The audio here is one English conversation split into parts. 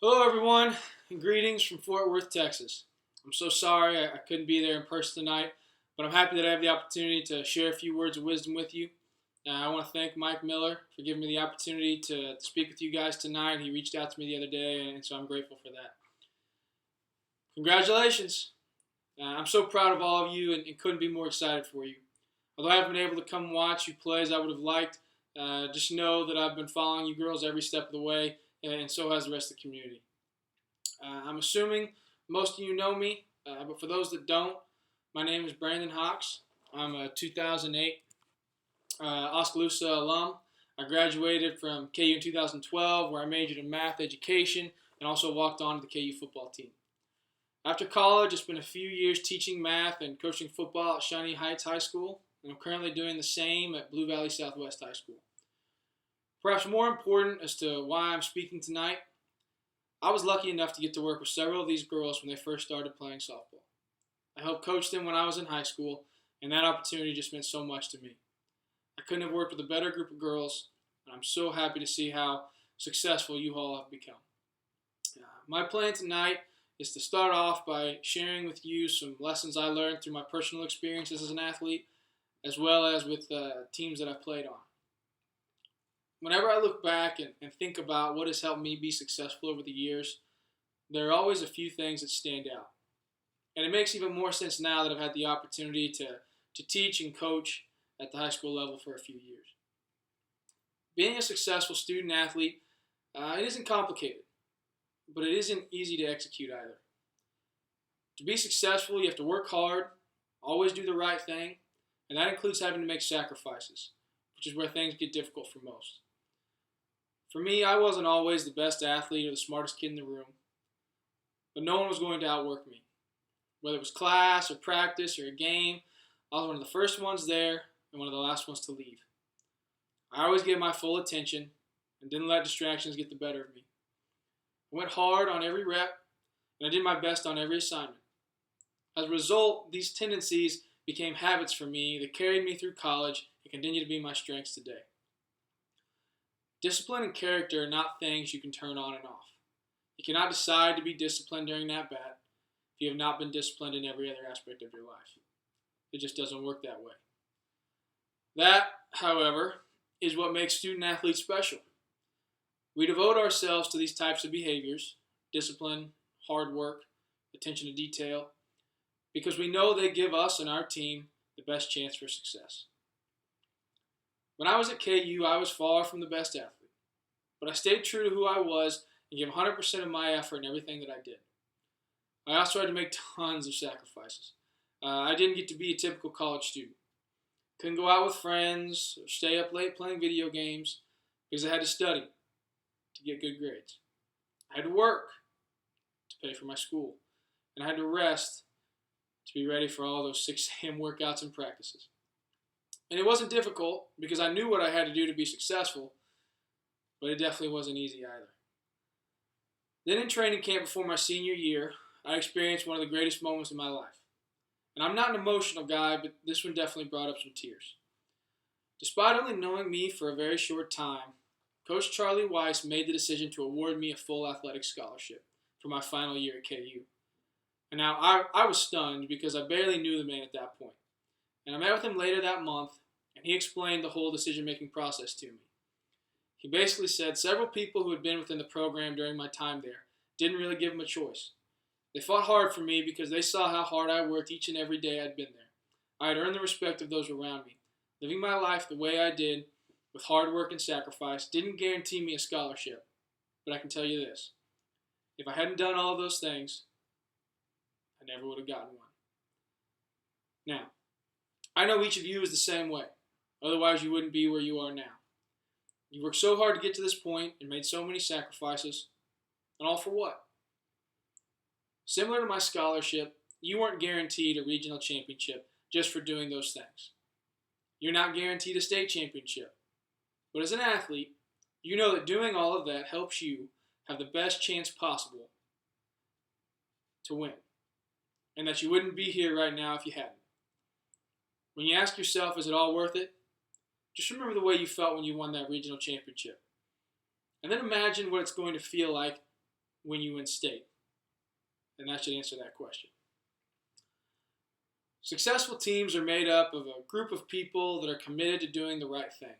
Hello, everyone, and greetings from Fort Worth, Texas. I'm so sorry I couldn't be there in person tonight, but I'm happy that I have the opportunity to share a few words of wisdom with you. I want to thank Mike Miller for giving me the opportunity to speak with you guys tonight. He reached out to me the other day, and so I'm grateful for that. Congratulations! I'm so proud of all of you and couldn't be more excited for you. Although I haven't been able to come watch you play as I would have liked, just know that I've been following you girls every step of the way, and so has the rest of the community. I'm assuming most of you know me, but for those that don't, my name is Brandon Hawks. I'm a 2008 Oskaloosa alum. I graduated from KU in 2012, where I majored in math education and also walked on to the KU football team. After college, it's been a few years teaching math and coaching football at Shawnee Heights High School, and I'm currently doing the same at Blue Valley Southwest High School. Perhaps more important as to why I'm speaking tonight, I was lucky enough to get to work with several of these girls when they first started playing softball. I helped coach them when I was in high school, and that opportunity just meant so much to me. I couldn't have worked with a better group of girls, and I'm so happy to see how successful you all have become. My plan tonight is to start off by sharing with you some lessons I learned through my personal experiences as an athlete, as well as with teams that I've played on. Whenever I look back and think about what has helped me be successful over the years, there are always a few things that stand out. And it makes even more sense now that I've had the opportunity to teach and coach at the high school level for a few years. Being a successful student athlete, it isn't complicated, but it isn't easy to execute either. To be successful, you have to work hard, always do the right thing, and that includes having to make sacrifices, which is where things get difficult for most. For me, I wasn't always the best athlete or the smartest kid in the room, but no one was going to outwork me. Whether it was class or practice or a game, I was one of the first ones there and one of the last ones to leave. I always gave my full attention and didn't let distractions get the better of me. I went hard on every rep, and I did my best on every assignment. As a result, these tendencies became habits for me that carried me through college and continue to be my strengths today. Discipline and character are not things you can turn on and off. You cannot decide to be disciplined during that bat if you have not been disciplined in every other aspect of your life. It just doesn't work that way. That, however, is what makes student athletes special. We devote ourselves to these types of behaviors, discipline, hard work, attention to detail, because we know they give us and our team the best chance for success. When I was at KU, I was far from the best athlete, but I stayed true to who I was and gave 100% of my effort in everything that I did. I also had to make tons of sacrifices. I didn't get to be a typical college student. Couldn't go out with friends or stay up late playing video games because I had to study to get good grades. I had to work to pay for my school, and I had to rest to be ready for all those 6 a.m. workouts and practices. And it wasn't difficult because I knew what I had to do to be successful, but it definitely wasn't easy either. Then in training camp before my senior year, I experienced one of the greatest moments of my life. And I'm not an emotional guy, but this one definitely brought up some tears. Despite only knowing me for a very short time, Coach Charlie Weiss made the decision to award me a full athletic scholarship for my final year at KU. And now I was stunned because I barely knew the man at that point. And I met with him later that month, and he explained the whole decision-making process to me. He basically said several people who had been within the program during my time there didn't really give him a choice. They fought hard for me because they saw how hard I worked each and every day I'd been there. I had earned the respect of those around me. Living my life the way I did, with hard work and sacrifice, didn't guarantee me a scholarship. But I can tell you this. If I hadn't done all of those things, I never would have gotten one. Now, I know each of you is the same way. Otherwise, you wouldn't be where you are now. You worked so hard to get to this point and made so many sacrifices. And all for what? Similar to my scholarship, you weren't guaranteed a regional championship just for doing those things. You're not guaranteed a state championship. But as an athlete, you know that doing all of that helps you have the best chance possible to win. And that you wouldn't be here right now if you hadn't. When you ask yourself, is it all worth it? Just remember the way you felt when you won that regional championship. And then imagine what it's going to feel like when you win state? And that should answer that question. Successful teams are made up of a group of people that are committed to doing the right thing.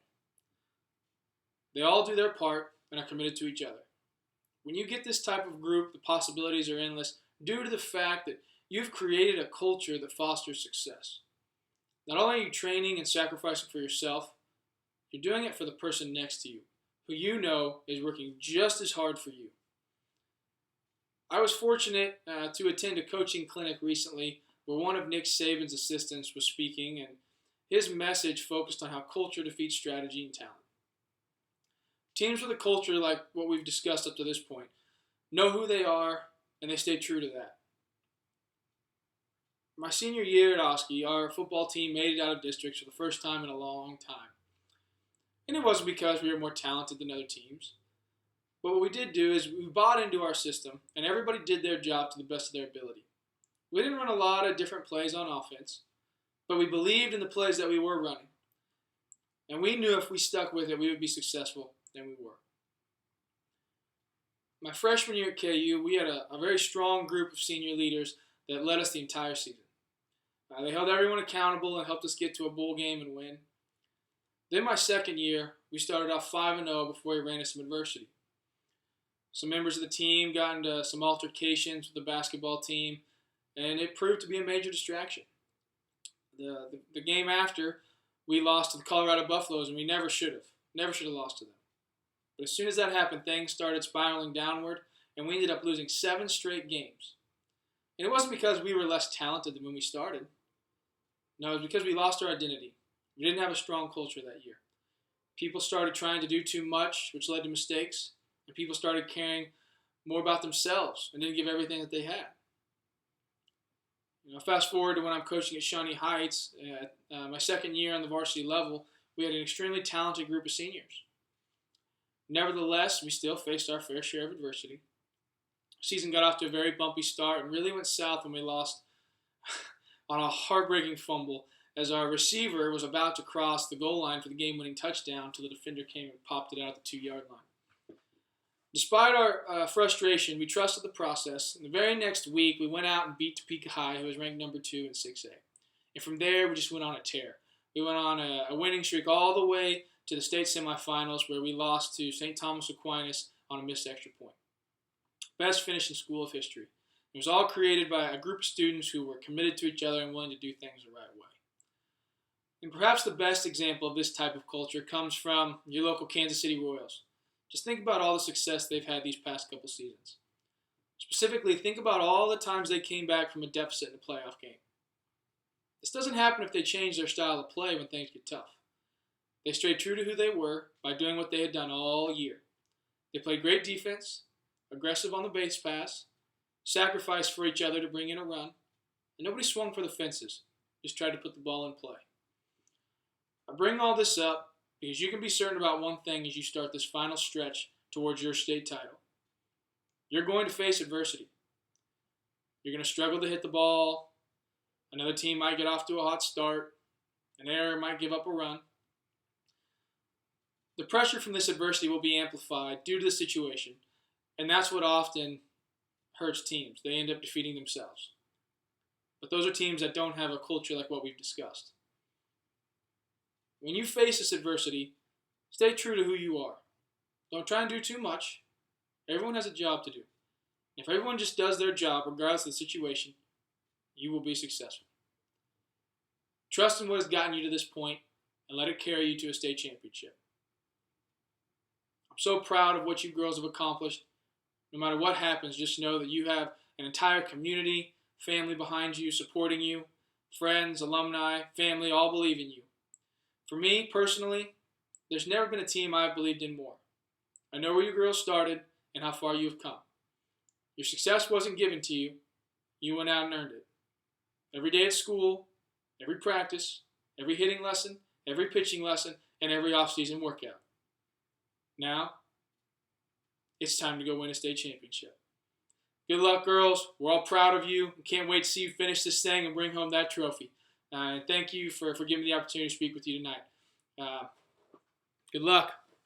They all do their part and are committed to each other. When you get this type of group, the possibilities are endless due to the fact that you've created a culture that fosters success. Not only are you training and sacrificing for yourself, you're doing it for the person next to you, who you know is working just as hard for you. I was fortunate to attend a coaching clinic recently where one of Nick Saban's assistants was speaking, and his message focused on how culture defeats strategy and talent. Teams with a culture like what we've discussed up to this point know who they are, and they stay true to that. My senior year at Oski, our football team made it out of districts for the first time in a long time. And it wasn't because we were more talented than other teams. But what we did do is we bought into our system, and everybody did their job to the best of their ability. We didn't run a lot of different plays on offense, but we believed in the plays that we were running. And we knew if we stuck with it, we would be successful, and we were. My freshman year at KU, we had a very strong group of senior leaders that led us the entire season. They held everyone accountable and helped us get to a bowl game and win. Then my second year, we started off 5-0 before we ran into some adversity. Some members of the team got into some altercations with the basketball team, and it proved to be a major distraction. The game after, we lost to the Colorado Buffaloes, and we never should have lost to them. But as soon as that happened, things started spiraling downward, and we ended up losing 7 straight games. And it wasn't because we were less talented than when we started. No, it was because we lost our identity. We didn't have a strong culture that year. People started trying to do too much, which led to mistakes, and people started caring more about themselves and didn't give everything that they had. Fast forward to when I'm coaching at Shawnee Heights, my second year on the varsity level, we had an extremely talented group of seniors. Nevertheless, we still faced our fair share of adversity. The season got off to a very bumpy start and really went south when we lost on a heartbreaking fumble as our receiver was about to cross the goal line for the game-winning touchdown until the defender came and popped it out at the 2-yard line. Despite our frustration, we trusted the process, and the very next week we went out and beat Topeka High, who was ranked number 2 in 6A. And from there, we just went on a tear. We went on a winning streak all the way to the state semifinals, where we lost to St. Thomas Aquinas on a missed extra point. Best finish in school of history. It was all created by a group of students who were committed to each other and willing to do things the right way. And perhaps the best example of this type of culture comes from your local Kansas City Royals. Just think about all the success they've had these past couple seasons. Specifically, think about all the times they came back from a deficit in a playoff game. This doesn't happen if they change their style of play when things get tough. They stayed true to who they were by doing what they had done all year. They played great defense, aggressive on the base pass, sacrificed for each other to bring in a run, and nobody swung for the fences, just tried to put the ball in play. I bring all this up because you can be certain about one thing as you start this final stretch towards your state title. You're going to face adversity. You're going to struggle to hit the ball. Another team might get off to a hot start. An error might give up a run. The pressure from this adversity will be amplified due to the situation, and that's what often hurts teams. They end up defeating themselves. But those are teams that don't have a culture like what we've discussed. When you face this adversity, stay true to who you are. Don't try and do too much. Everyone has a job to do. If everyone just does their job, regardless of the situation, you will be successful. Trust in what has gotten you to this point and let it carry you to a state championship. I'm so proud of what you girls have accomplished. No matter what happens, just know that you have an entire community, family behind you, supporting you, friends, alumni, family, all believe in you. For me, personally, there's never been a team I've believed in more. I know where you girls started and how far you have come. Your success wasn't given to you. You went out and earned it. Every day at school, every practice, every hitting lesson, every pitching lesson, and every off-season workout. Now, it's time to go win a state championship. Good luck, girls. We're all proud of you. We can't wait to see you finish this thing and bring home that trophy. And thank you for giving me the opportunity to speak with you tonight. Good luck.